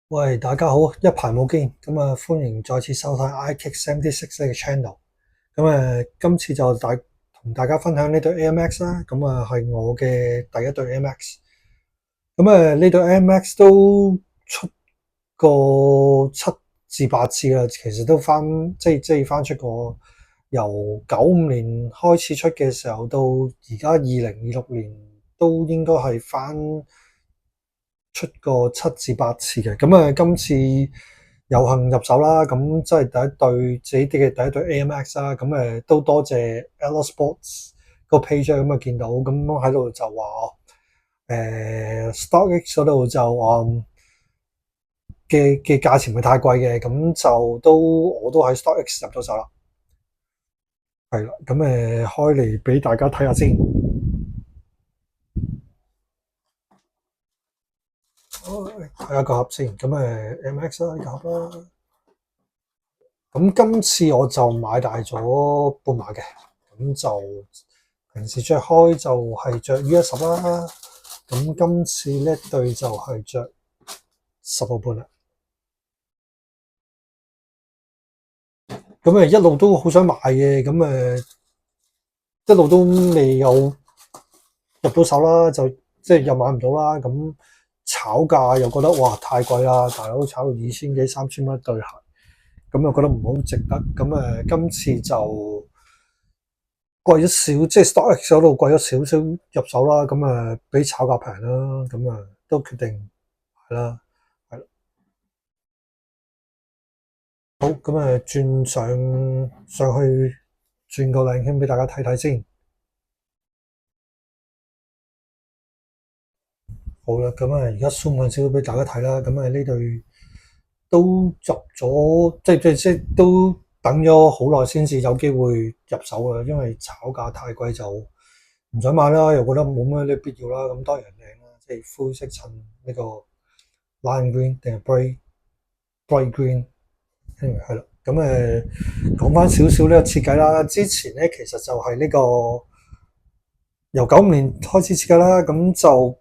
喂，大家好，一排冇見，歡迎再次收睇 iKick76呢個 channel。今次就同大家分享呢對 Air Max 啦。係我嘅第一對 Air Max。呢對 Air Max 都出過7至8次啦，其實都翻出過，由95年開始出嘅時候到而家2026年都應該係翻出過7至8次嘅。今次有幸入手啦，咁即係第一對自己嘅第一對 Air Max 啦。都多謝 Elo Sports 個 page 見到，咁喺度就話StockX 嗰度就嘅價錢唔係太貴嘅，咁就我都喺 StockX 入咗手啦。係啦，開嚟俾大家睇下先。睇下個盒先。Air Max 啦，呢個盒啦。今次我就買大咗半碼嘅，咁就平時着開就係着 U10啦。今次呢對就係着10號半啦。一路都好想買嘅，一路都未有入到手啦，就即係又買唔到啦。炒價又覺得哇太貴啦，大佬炒到2000幾3000蚊一對鞋，咁又覺得唔好值得。今次就貴咗少，即係 StockX 嗰度貴咗少少入手啦。比炒價平啦，都決定係啦，係啦。好，轉上去轉個靚圈俾大家睇睇先。好啦，而家 zoom 緊少少俾大家睇啦。呢對都入咗，即都等咗好耐先至有機會入手啦。因為炒價太貴就唔想買啦，又覺得冇乜呢必要啦。當然靚啦，即係灰色襯呢個 lime green 定係 bright green，係啦。講翻少少呢個設計啦。之前咧其實就係呢個由95年開始設計啦。就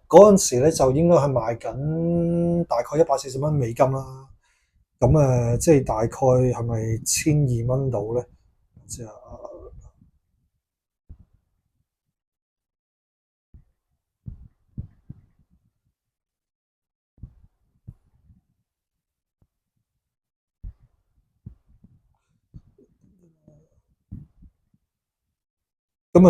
嗰陣時咧就應該係賣緊大概140蚊美金啦。即係大概係咪1200蚊到咧？唔知啊。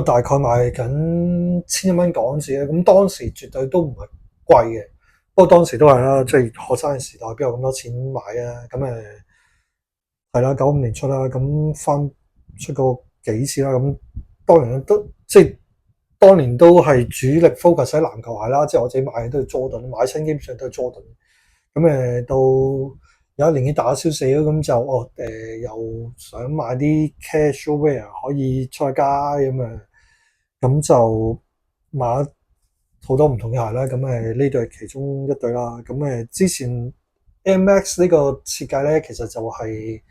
大概賣緊1100蚊港紙咧。當時絕對都唔係貴嘅，不過當時都係啦，即係學生嘅時代邊有咁多錢買啊？係啦，95年出啦，翻出過幾次啦。當然都即係當年都係主力 focus 喺籃球鞋啦。即係我自己買嘅都係 Jordan，買親基本上都係 Jordan。到有一年紀大咗少少，又想買啲 casual wear 可以出下街就買好多唔同嘅鞋啦。呢對係其中一對啦。之前 Air Max 呢個設計咧，其實就係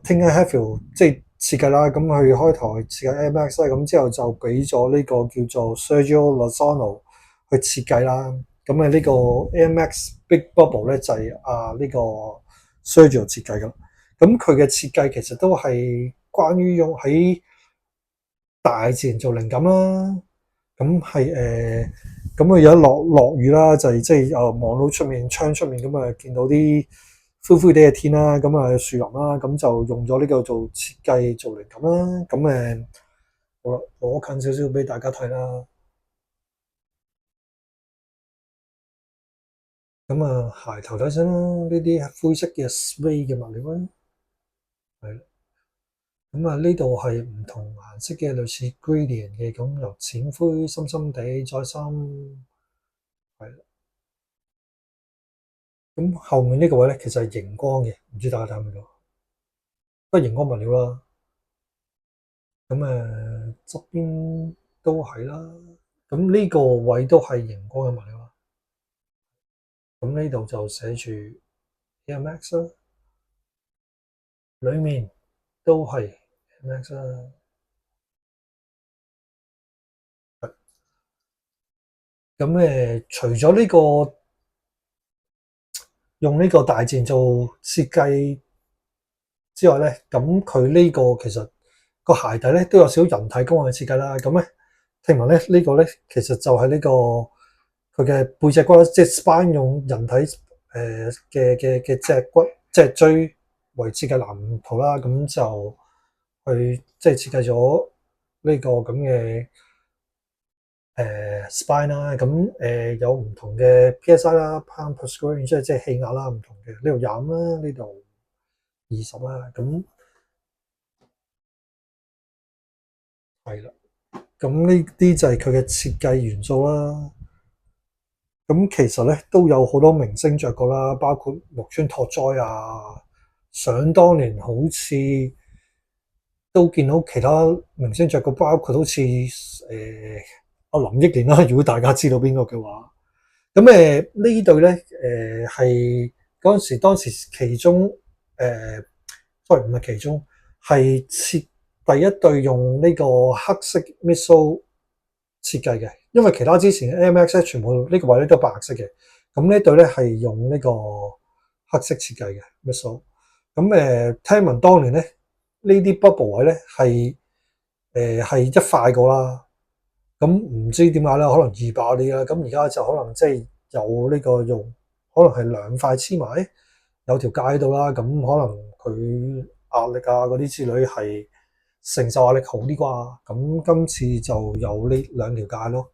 Tinker Hatfield 即係設計啦。佢開台設計 Air Max 啦，之後就俾咗呢個叫做 Sergio Lozano 去設計啦。呢個 Air Max Big Bubble 咧就係呢個 Sergio 設計噶。佢嘅設計其實都係關於用喺大自然做靈感啦。佢有一落雨啦，就係即係望到出面窗出面見到啲灰灰地嘅天啦。樹林啦，就用咗呢個做設計做靈感啦。好啦，攞近少少俾大家睇啦。鞋頭睇先啦。呢啲灰色嘅 suede 嘅物料啦。係啦。呢度係唔同顏色嘅類似 gradient 嘅，由淺灰、深深地再深。係啦。後面呢個位咧，其實係熒光嘅，唔知大家睇唔睇到？都係熒光物料啦。側邊都係啦。呢個位都係熒光嘅物料啦。呢度就寫住 Air Max 啦，裏面都係 Air Max 啦。除咗呢個用呢個大自然做設計之外咧，咁佢呢個其實個鞋底咧都有少少人體工學嘅設計啦。咁咧聽聞咧呢個咧其實就係呢個佢嘅背脊骨，即係 spine 用人體嘅脊骨脊椎為設計藍圖啦。咁就去即係設計咗呢個咁嘅spine 啦。咁有唔同嘅 PSI 啦 pound per square inch 即係氣壓啦，唔同嘅呢度25啦，呢度20啦。咁係啦。咁呢啲就係佢嘅設計元素啦。咁其實咧都有好多明星着過啦，包括木村拓哉啊。想當年好似都見到其他明星着過，包括好似阿林憶蓮啦。如果大家知道邊個嘅話，咁呢隊咧係嗰陣時當時其中sorry 唔係其中係第一隊用呢個黑色 midsole 設計嘅，因為其他之前嘅 Air Max 咧全部呢個位咧都白色嘅，咁呢隊咧係用呢個黑色設計嘅 midsole。咁聽聞當年咧呢啲 bubble 位咧係一塊過啦，咁唔知點解啦，可能易爆啲啦。咁而家就可能即係有呢個用，可能係兩塊黐埋，有條界喺度啦。咁可能佢壓力啊嗰啲之類係承受壓力好啲啩。咁今次就有呢兩條界咯。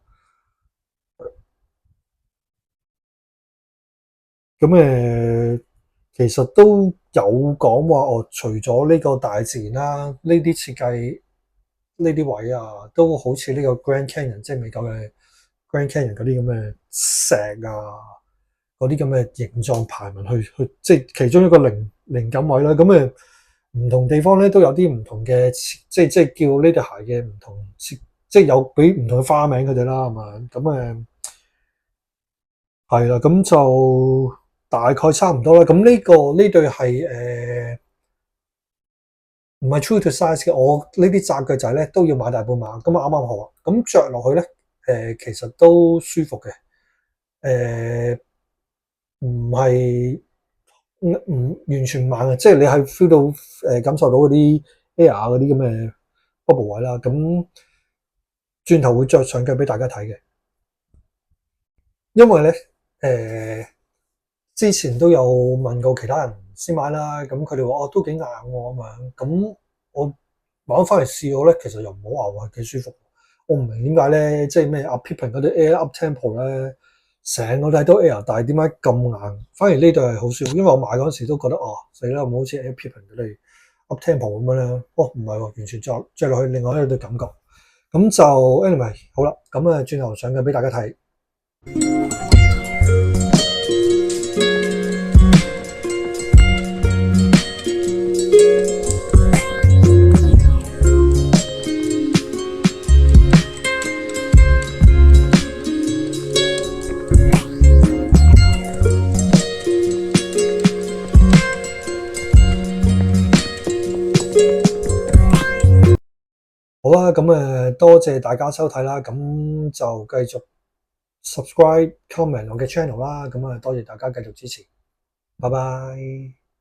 咁其實都有講話哦，除咗呢個大自然啦，呢啲設計呢啲位啊，都好似呢個 Grand Canyon，即係美國嘅 Grand Canyon 嗰啲咁嘅石啊，嗰啲咁嘅形狀排紋去，即係其中一個靈感位啦。咁唔同地方咧都有啲唔同嘅，即係叫呢對鞋嘅唔同設，即係有俾唔同嘅花名佢哋啦，係嘛？咁係啦，咁就大概差唔多啦。咁呢對係唔係 true to size 嘅。我呢啲窄腳仔咧都要買大半碼，咁啊啱啱好啊。咁着落去咧，其實都舒服嘅。誒唔係唔完全慢嘅，即係你係 feel 到感受到嗰啲 air 嗰啲咁嘅 bubble 位啦。咁轉頭會着上腳俾大家睇嘅，因為咧之前都有問過其他人先買啦。咁佢哋話哦都幾硬喎咁樣。咁我買翻嚟試過咧，其實又唔好話係幾舒服。我唔明點解咧，即係咩阿 Pippen 嗰啲 Air Up Tempo 咧，成個底都 Air，但係點解咁硬？反而呢對係好舒服，因為我買嗰陣時都覺得哦死啦，唔好似 Air Pippen 嗰啲 Up Tempo 咁樣咧。哦唔係喎，完全着落去另外一對感覺。咁就 anyway 好啦，咁轉頭上嘅俾大家睇。好啦，咁多謝大家收睇啦，咁就繼續 subscribe、comment 我嘅 channel 啦，咁多謝大家繼續支持，拜拜。